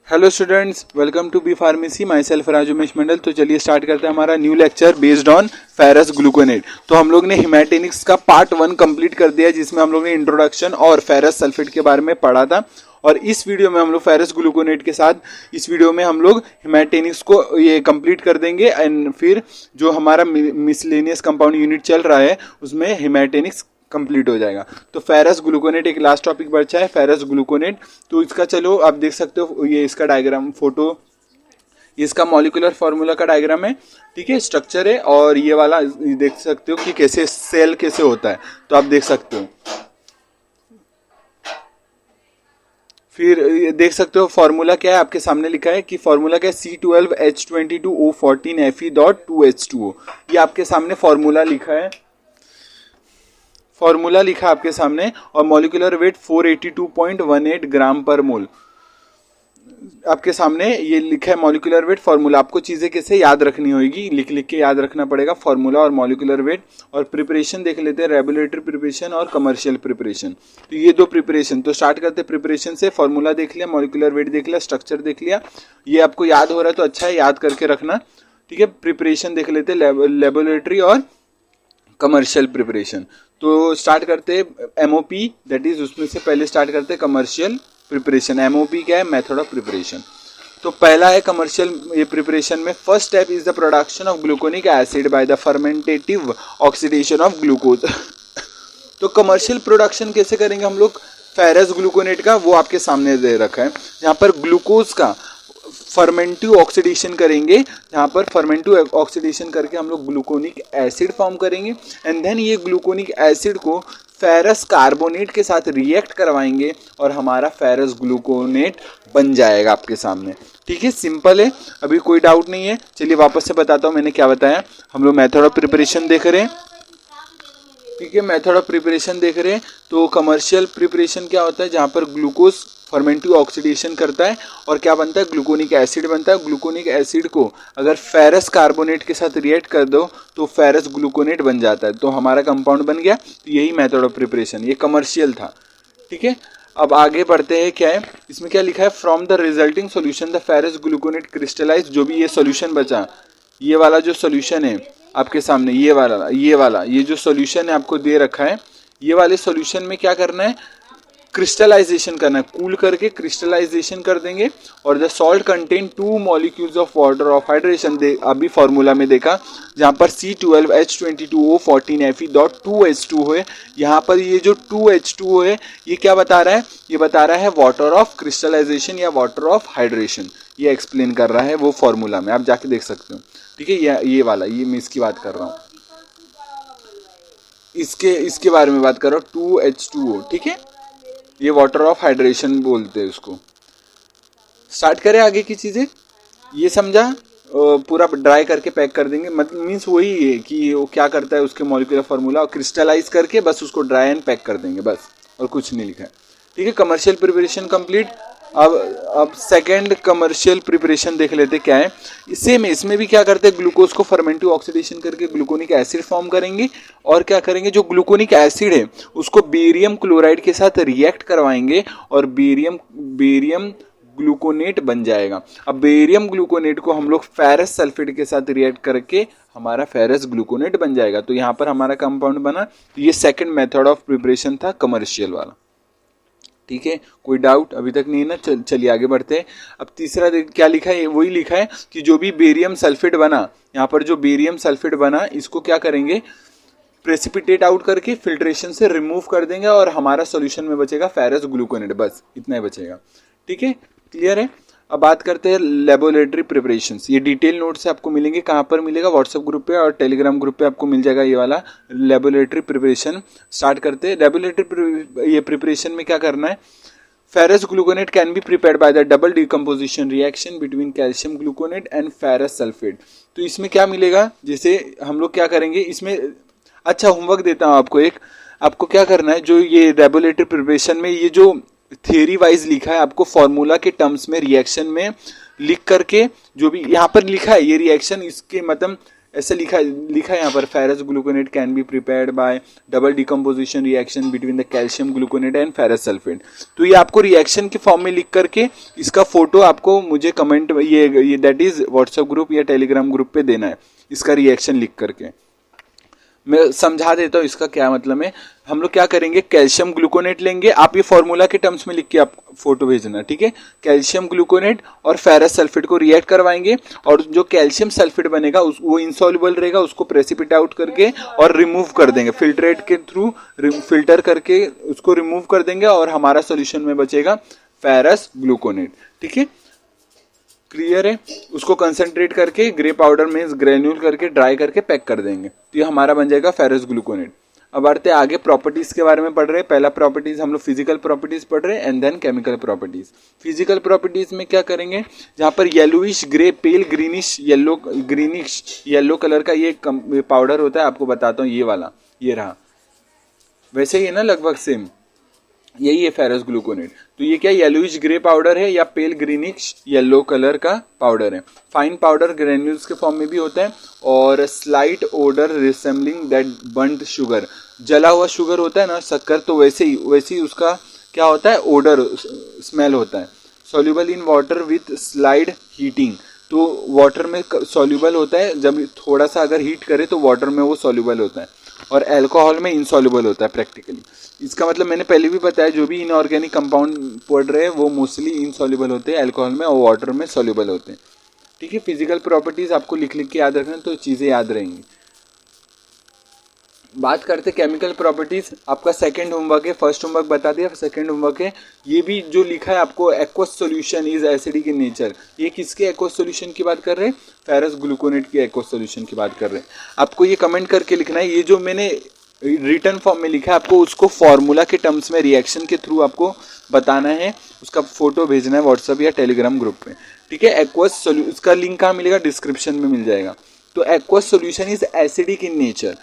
Hello students, welcome to B pharmacy. Myself Raju Umesh Mandal. तो चलिए start करते हैं हमारा new lecture based on ferrous gluconate. तो हम लोग ने हेमेटेनिक्स का पार्ट 1 कंप्लीट कर दिया, जिसमें हम लोग ने इंट्रोडक्शन और फेरस सल्फेट के बारे में पढ़ा था। और इस वीडियो में हम लोग फेरस ग्लूकोनेट के साथ इस वीडियो में हम लोग हेमेटेनिक्स को ये कंप्लीट कर देंगे। एंड फिर जो हमारा मिसलेनियस कंपाउंड यूनिट चल रहा है उसमें हेमेटेनिक्स कंप्लीट हो जाएगा। तो फेरस ग्लूकोनेट एक लास्ट टॉपिक बचा है, फेरस ग्लूकोनेट। तो इसका चलो आप देख सकते हो, ये इसका डायग्राम फोटो, ये इसका मॉलिक्यूलर फार्मूला का डायग्राम है, ठीक है, स्ट्रक्चर है। और ये वाला देख सकते हो कि कैसे सेल कैसे होता है, तो आप देख सकते हो। फिर देख सकते हो फार्मूला क्या है, आपके सामने लिखा है कि फार्मूला क्या है, C12H22O14Fe.2H2O। ये आपके सामने फार्मूला लिखा है, फॉर्मूला लिखा है आपके सामने। और मॉलिक्यूलर वेट 482.18 ग्राम पर मोल आपके सामने ये लिखा है, मॉलिक्यूलर वेट फार्मूला। आपको चीजें कैसे याद रखनी होगी, लिख लिख के याद रखना पड़ेगा, फार्मूला और मॉलिक्यूलर वेट। और प्रिपरेशन देख लेते हैं, रेगुलेटरी प्रिपरेशन और कमर्शियल प्रिपरेशन। तो ये दो प्रिपरेशन, तो स्टार्ट करते हैं प्रिपरेशन से। फार्मूला देख लिया, मॉलिक्यूलर वेट देख लिया, स्ट्रक्चर देख लिया। ये आपको याद हो रहा है तो अच्छा है, याद करके रखना, ठीक है। प्रिपरेशन देख लेते हैं, लेबोरेटरी और कमर्शियल प्रिपरेशन। तो स्टार्ट करते हैं एमओपी, दैट इज उसमें से पहले स्टार्ट करते हैं कमर्शियल प्रिपरेशन। एमओपी क्या है, मेथड ऑफ प्रिपरेशन। तो पहला है कमर्शियल ये प्रिपरेशन में, first step is the production of gluconic acid by the fermentative oxidation of glucose. तो कमर्शियल प्रोडक्शन कैसे करेंगे हम लोग फेरस ग्लूकोनेट का, वो आपके सामने दे रखा है। यहाँ पर ग्लूकोज का फर्मेंटिव ऑक्सीडेशन करेंगे, जहाँ पर फर्मेंटिव ऑक्सीडेशन करके हम लोग ग्लूकोनिक एसिड फॉर्म करेंगे। एंड देन ये ग्लूकोनिक एसिड को फेरस कार्बोनेट के साथ रिएक्ट करवाएंगे और हमारा फेरस ग्लूकोनेट बन जाएगा आपके सामने, ठीक है। सिंपल है, अभी कोई डाउट नहीं है। चलिए वापस से बताता हूँ मैंने क्या बताया। हम लोग मेथड ऑफ प्रिपरेशन देख रहे हैं, ठीक है, मेथड ऑफ प्रिपरेशन देख रहे हैं। तो कमर्शियल प्रिपरेशन क्या होता है, जहाँ पर ग्लूकोज फर्मेंटिव ऑक्सीडेशन करता है और क्या बनता है, ग्लूकोनिक एसिड बनता है। ग्लूकोनिक एसिड को अगर फेरस कार्बोनेट के साथ रिएक्ट कर दो तो फेरस ग्लूकोनेट बन जाता है, तो हमारा कंपाउंड बन गया। तो यही मेथड ऑफ प्रिपरेशन, ये कमर्शियल था, ठीक है। अब आगे बढ़ते हैं, क्या है इसमें, क्या लिखा है, from the resulting solution the ferrous gluconate crystallize. जो भी ये सोल्यूशन बचा, ये वाला जो सोल्यूशन है आपके सामने, ये वाला ये जो सोल्यूशन है आपको दे रखा है, ये वाले सोल्यूशन में क्या करना है, क्रिस्टलाइजेशन करना है। कूल करके क्रिस्टलाइजेशन कर देंगे। और the salt contain 2 molecules of water of hydration. अभी फॉर्मूला में देखा, जहाँ पर C12H22O14Fe.2H2 है, यहाँ पर ये जो 2H2O है ये क्या बता रहा है, ये बता रहा है वाटर ऑफ क्रिस्टलाइजेशन या वाटर ऑफ हाइड्रेशन। ये एक्सप्लेन कर रहा है वो फॉर्मूला में, आप जाके देख सकते हो, ठीक है। ये वाला, ये मैं इसकी बात कर रहा हूँ, इसके बारे में बात कर रहा हूँ, 2H2O, ठीक है। ये वाटर ऑफ हाइड्रेशन बोलते हैं उसको। स्टार्ट करें आगे की चीजें, ये समझा, पूरा ड्राई करके पैक कर देंगे। मतलब मीन्स वही है कि वो क्या करता है, उसके मॉलिक्यूलर फार्मूला क्रिस्टलाइज करके बस उसको ड्राई एंड पैक कर देंगे, बस, और कुछ नहीं लिखा है, ठीक है। Commercial preparation complete. अब सेकेंड कमर्शियल प्रिपरेशन देख लेते क्या है। सेम है, इसमें भी क्या करते हैं, ग्लूकोज को फर्मेंटिव ऑक्सीडेशन करके ग्लूकोनिक एसिड फॉर्म करेंगे। और क्या करेंगे, जो ग्लूकोनिक एसिड है उसको बेरियम क्लोराइड के साथ रिएक्ट करवाएंगे और बेरियम ग्लूकोनेट बन जाएगा। अब बेरियम ग्लूकोनेट को हम लोग फेरस सल्फेट के साथ रिएक्ट करके हमारा फेरस ग्लूकोनेट बन जाएगा। तो यहाँ पर हमारा कंपाउंड बना। तो ये सेकेंड मेथड ऑफ प्रिपरेशन था, कमर्शियल वाला, ठीक है। कोई डाउट अभी तक नहीं है ना, चलिए आगे बढ़ते हैं। अब तीसरा क्या लिखा है, वही लिखा है कि जो भी बेरियम सल्फेट बना, यहाँ पर जो बेरियम सल्फेट बना इसको क्या करेंगे, प्रेसिपिटेट आउट करके फिल्ट्रेशन से रिमूव कर देंगे और हमारा सॉल्यूशन में बचेगा फेरस ग्लूकोनेट, बस इतना ही बचेगा, ठीक है। क्लियर है। अब बात करते हैं लेबोरेटरी प्रिपरेशंस। ये डिटेल नोट्स आपको मिलेंगे, कहाँ पर मिलेगा, व्हाट्सएप ग्रुप पे और टेलीग्राम ग्रुप पे आपको मिल जाएगा ये वाला लेबोरेटरी प्रिपरेशन। स्टार्ट करते हैं। लेबोरेटरी ये प्रिपरेशन में क्या करना है, ferrous gluconate can be prepared by the double decomposition reaction between calcium gluconate and ferrous sulphate. तो इसमें क्या मिलेगा, जैसे हम लोग क्या करेंगे इसमें, अच्छा होमवर्क देता हूँ आपको एक, आपको क्या करना है, जो ये लेबोरेटरी प्रिपरेशन में ये जो थ्योरी वाइज लिखा है, आपको फॉर्मूला के टर्म्स में रिएक्शन में लिख करके, जो भी यहाँ पर लिखा है ये रिएक्शन, इसके मतलब ऐसे लिखा है यहाँ पर, ferrous gluconate can be prepared by double decomposition reaction between the calcium gluconate and ferrous sulphate. तो ये आपको रिएक्शन के फॉर्म में लिख करके इसका फोटो आपको मुझे कमेंट ये दैट इज व्हाट्सएप ग्रुप या टेलीग्राम ग्रुप पे देना है, इसका रिएक्शन लिख करके। मैं समझा देता हूँ इसका क्या मतलब है। हम लोग क्या करेंगे, कैल्शियम ग्लूकोनेट लेंगे, आप ये फॉर्मूला के टर्म्स में लिख के आप फोटो भेजना, ठीक है। कैल्शियम ग्लूकोनेट और फेरस सल्फेट को रिएक्ट करवाएंगे और जो कैल्शियम सल्फेट बनेगा वो इनसॉल्युबल रहेगा, उसको प्रेसिपिट आउट करके और रिमूव कर देंगे फिल्ट्रेट के थ्रू, फिल्टर करके उसको रिमूव कर देंगे और हमारा सोल्यूशन में बचेगा फेरस ग्लूकोनेट, ठीक है। क्लियर है। उसको कंसंट्रेट करके ग्रे पाउडर में ग्रेन्यूल करके ड्राई करके पैक कर देंगे, तो ये हमारा बन जाएगा फेरस ग्लूकोनेट। अब बढ़ते आगे प्रॉपर्टीज के बारे में पढ़ रहे हैं। पहला प्रॉपर्टीज हम लोग फिजिकल प्रॉपर्टीज पढ़ रहे हैं and then chemical properties. Physical properties में क्या करेंगे, जहाँ पर yellowish grey pale greenish yellow colour का ये पाउडर होता है, आपको बताता हूँ, ये वाला ये रहा, वैसे ही है ना लगभग सेम, यही है फेरस ग्लूकोनेट। तो ये क्या येलोइश ग्रे पाउडर है या पेल ग्रीनिश येलो कलर का पाउडर है। फाइन पाउडर ग्रेन्यूल्स के फॉर्म में भी होता है और slight odour resembling that burned sugar, जला हुआ शुगर होता है ना शक्कर, तो वैसे ही उसका क्या होता है, ओडर स्मेल होता है। Soluble in water with slide heating, तो वाटर में सॉल्युबल होता है, जब थोड़ा सा अगर हीट करे तो वाटर में वो सॉल्युबल होता है, और अल्कोहल में इनसॉल्युबल होता है प्रैक्टिकली। इसका मतलब मैंने पहले भी बताया, जो भी इनऑर्गेनिक कंपाउंड पढ़ रहे हैं वो मोस्टली इनसॉल्युबल होते हैं, अल्कोहल में और वाटर में सॉल्युबल होते हैं, ठीक है। फिजिकल प्रॉपर्टीज आपको लिख के याद रखना, तो चीज़ें याद रहेंगी। बात करते केमिकल प्रॉपर्टीज, आपका सेकंड होमवर्क है, फर्स्ट होमवर्क बता दिया, सेकंड होमवर्क है। ये भी जो लिखा है आपको, aqueous solution is acidic in nature, ये किसके एक्वस सॉल्यूशन की बात कर रहे हैं, फेरस ग्लूकोनेट के एक्वस सॉल्यूशन की बात कर रहे हैं। आपको ये कमेंट करके लिखना है, ये जो मैंने रिटर्न फॉर्म में लिखा है आपको उसको फॉर्मूला के टर्म्स में रिएक्शन के थ्रू आपको बताना है, उसका फोटो भेजना है व्हाट्सएप या टेलीग्राम ग्रुप पे, ठीक है। एक्वस सॉल्यूशन, उसका लिंक कहाँ मिलेगा, डिस्क्रिप्शन में मिल जाएगा। तो aqueous solution is acidic in nature,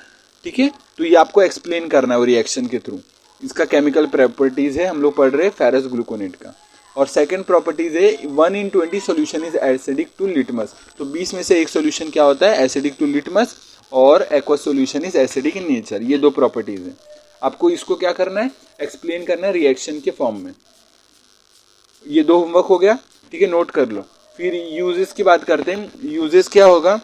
ठीक है। तो ये आपको एक्सप्लेन करना है वो रिएक्शन के थ्रू। इसका केमिकल प्रॉपर्टीज है, हम लोग पढ़ रहे हैं फेरस ग्लूकोनेट का। और सेकंड प्रॉपर्टीज है 1 in 20 solution is acidic to litmus, तो 20 में से एक सॉल्यूशन क्या होता है, एसिडिक टू लिटमस, और aqueous solution is acidic in nature. ये दो प्रॉपर्टीज है, आपको इसको क्या करना है, एक्सप्लेन करना है रिएक्शन के फॉर्म में। ये दो होमवर्क हो गया, ठीक है, नोट कर लो। फिर यूजेस की बात करते हैं, यूजेस क्या होगा,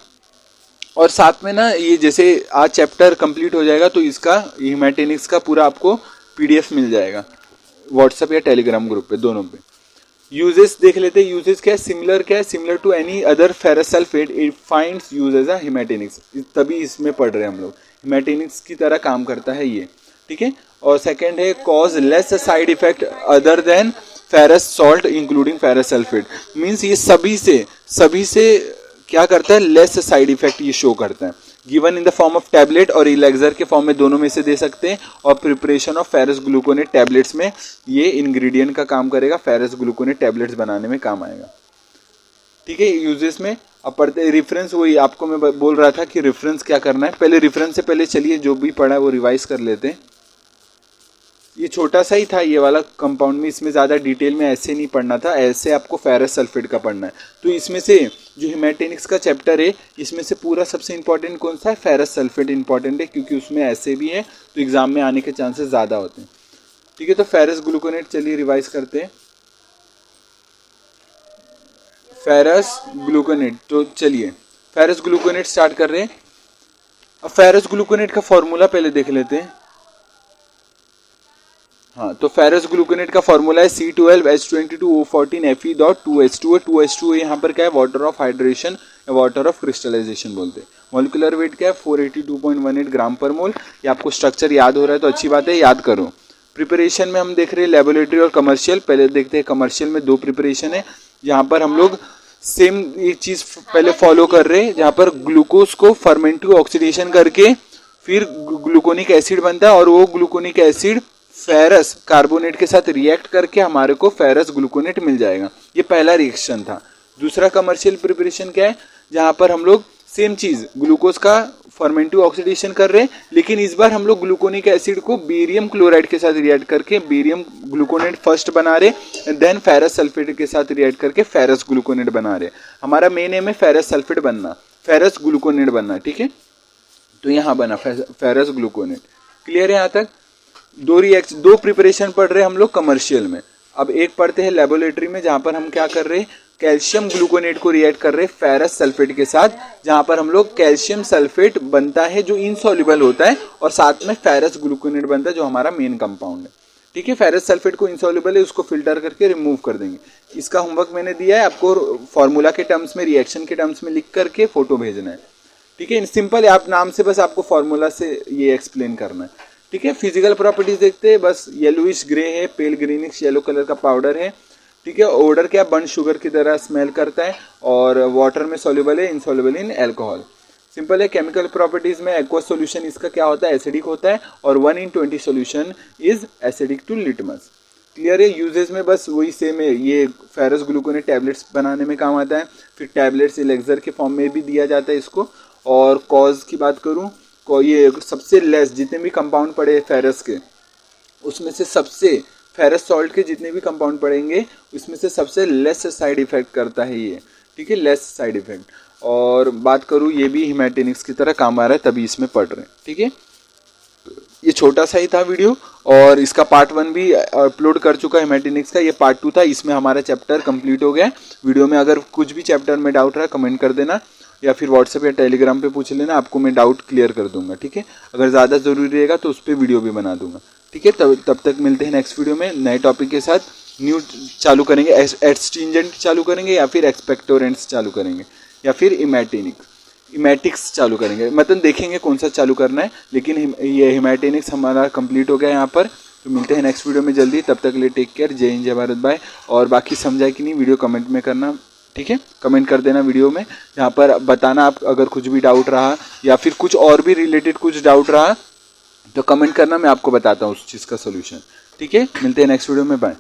और साथ में ना ये जैसे आज चैप्टर कंप्लीट हो जाएगा तो इसका हीमेटेनिक्स का पूरा आपको पीडीएफ मिल जाएगा व्हाट्सएप या टेलीग्राम ग्रुप पे, दोनों पे। यूजेस देख लेते हैं, यूजेस क्या है, similar to any other ferrous sulphate it finds use as a haematinics, तभी इसमें पढ़ रहे हैं हम लोग, हीमेटेनिक्स की तरह काम करता है ये, ठीक है। और सेकंड है cause less side effect other than ferrous salt including ferrous sulphate, means ये सभी से क्या करता है, लेस साइड इफेक्ट ये शो करता है। Given in the form of tablet और इलेक्सर के फॉर्म में, दोनों में से दे सकते हैं। और preparation of ferrous gluconate tablets में ये इंग्रेडिएंट का काम करेगा, फेरस ग्लूकोनेट टैबलेट्स बनाने में काम आएगा, ठीक है। यूजेस में अब पढ़ते रेफरेंस, वही आपको मैं बोल रहा था कि रेफरेंस क्या करना है। पहले रेफरेंस से पहले चलिए जो भी पढ़ा है वो रिवाइज कर लेते हैं। ये छोटा सा ही था ये वाला कंपाउंड में, इसमें ज़्यादा डिटेल में ऐसे नहीं पढ़ना था, ऐसे आपको फेरस सल्फेट का पढ़ना है। तो इसमें से जो हीमेटेनिक्स का चैप्टर है, इसमें से पूरा सबसे इंपॉर्टेंट कौन सा है, फेरस सल्फेट इंपॉर्टेंट है, क्योंकि उसमें ऐसे भी है तो एग्जाम में आने के चांसेस ज़्यादा होते हैं, ठीक है। तो फेरस ग्लूकोनेट चलिए रिवाइज करते हैं, फेरस ग्लूकोनेट। तो चलिए फेरस ग्लूकोनेट स्टार्ट कर रहे हैं। अब फेरस ग्लूकोनेट का फॉर्मूला पहले देख लेते हैं। हाँ, तो फेरस ग्लूकोनेट का फॉर्मूला है C12H22O14Fe.2H2O। 2H2O यहाँ पर क्या है, वाटर ऑफ हाइड्रेशन या वाटर ऑफ क्रिस्टलाइजेशन बोलते हैं। मॉलिक्यूलर वेट क्या है, 482.18 ग्राम पर मोल। ये आपको स्ट्रक्चर याद हो रहा है तो अच्छी बात है, याद करो। प्रिपरेशन में हम देख रहे हैं लेबोरेटरी और कमर्शियल। पहले देखते हैं कमर्शियल में दो प्रिपरेशन है, जहाँ पर हम लोग सेम एक चीज़ पहले फॉलो कर रहे हैं, जहाँ पर ग्लूकोज को फर्मेंटिव ऑक्सीडेशन करके फिर ग्लूकोनिक एसिड बनता है, और वो ग्लूकोनिक एसिड फेरस कार्बोनेट के साथ रिएक्ट करके हमारे को फेरस ग्लूकोनेट मिल जाएगा। ये पहला रिएक्शन था। दूसरा कमर्शियल प्रिपरेशन क्या है, जहाँ पर हम लोग सेम चीज़ ग्लूकोज का फर्मेंटिव ऑक्सीडेशन कर रहे हैं, लेकिन इस बार हम लोग ग्लूकोनिक एसिड को बेरियम क्लोराइड के साथ रिएक्ट करके बेरियम ग्लूकोनेट फर्स्ट बना रहे, देन फेरस सल्फेट के साथ रिएक्ट करके फेरस ग्लूकोनेट बना रहे। हमारा मेन एम है फेरस सल्फेट बनना, फेरस ग्लूकोनेट बनना है, ठीक है। तो यहाँ बना फेरस ग्लूकोनेट। क्लियर है यहाँ तक? दो प्रिपरेशन पढ़ रहे हैं हम लोग कमर्शियल में। अब एक पढ़ते हैं लेबोरेटरी में, जहाँ पर हम क्या कर रहे हैं, कैल्शियम ग्लूकोनेट को रिएक्ट कर रहे हैं फेरस सल्फेट के साथ, जहाँ पर हम लोग कैल्शियम सल्फेट बनता है जो इनसॉल्युबल होता है और साथ में फेरस ग्लूकोनेट बनता है जो हमारा मेन कंपाउंड है, ठीक है। फेरस सल्फेट को इनसॉल्युबल है, उसको फिल्टर करके रिमूव कर देंगे। इसका होमवर्क मैंने दिया है आपको, फॉर्मूला के टर्म्स में, रिएक्शन के टर्म्स में लिख करके फोटो भेजना है, ठीक है। सिंपल है, आप नाम से बस आपको फॉर्मूला से ये एक्सप्लेन करना है, ठीक है। फिजिकल प्रॉपर्टीज देखते हैं, बस येलोइश ग्रे है, पेल ग्रीनिश येलो कलर का पाउडर है, ठीक है। ऑर्डर क्या, बर्न शुगर की तरह स्मेल करता है और वाटर में सॉल्युबल है, इनसॉल्युबल इन अल्कोहल। सिंपल है। केमिकल प्रॉपर्टीज में एक्वस सॉल्यूशन इसका क्या होता है, एसिडिक होता है, और 1/20 solution is acidic to litmus. Clear है। यूजेस में बस वही सेम है, ये फेरस ग्लूकोनेट टैबलेट्स बनाने में काम आता है, फिर टैबलेट्स एलेक्सर के फॉर्म में भी दिया जाता है इसको। और कॉज की बात करूँ, ये सबसे लेस जितने भी कंपाउंड पड़े फेरस के, उसमें से सबसे फेरस सॉल्ट के जितने भी कंपाउंड पड़ेंगे उसमें से सबसे लेस साइड इफेक्ट करता है ये, ठीक है, लेस साइड इफेक्ट। और बात करूँ, ये भी हिमैटिनिक्स की तरह काम आ रहा है, तभी इसमें पढ़ रहे हैं, ठीक है। ये छोटा सा ही था वीडियो, और इसका पार्ट 1 भी अपलोड कर चुका है हिमैटिनिक्स का, ये पार्ट 2 था। इसमें हमारा चैप्टर कंप्लीट हो गया है। वीडियो में अगर कुछ भी चैप्टर में डाउट रहा कमेंट कर देना, या फिर व्हाट्सएप या टेलीग्राम पे पूछ लेना, आपको मैं डाउट क्लियर कर दूंगा, ठीक है। अगर ज़्यादा ज़रूरी रहेगा तो उस पर वीडियो भी बना दूंगा, ठीक है। तब तक मिलते हैं नेक्स्ट वीडियो में नए टॉपिक के साथ। न्यू चालू करेंगे, एस्ट्रिंजेंट चालू करेंगे, या फिर एक्सपेक्टोरेंट्स चालू करेंगे, या फिर इमैटिक्स चालू करेंगे, मतलब देखेंगे कौन सा चालू करना है। लेकिन ये हिमैटिनिक्स हमारा कंप्लीट हो गया यहाँ पर। तो मिलते हैं नेक्स्ट वीडियो में जल्दी, तब तक के लिए टेक केयर। जय हिंद, जय भारत, बाय। और बाकी समझा कि नहीं वीडियो कमेंट में करना, ठीक है, कमेंट कर देना वीडियो में, जहाँ पर बताना आप अगर कुछ भी डाउट रहा या फिर कुछ और भी रिलेटेड कुछ डाउट रहा तो कमेंट करना, मैं आपको बताता हूँ उस चीज़ का सोल्यूशन, ठीक है। मिलते हैं नेक्स्ट वीडियो में, बाय।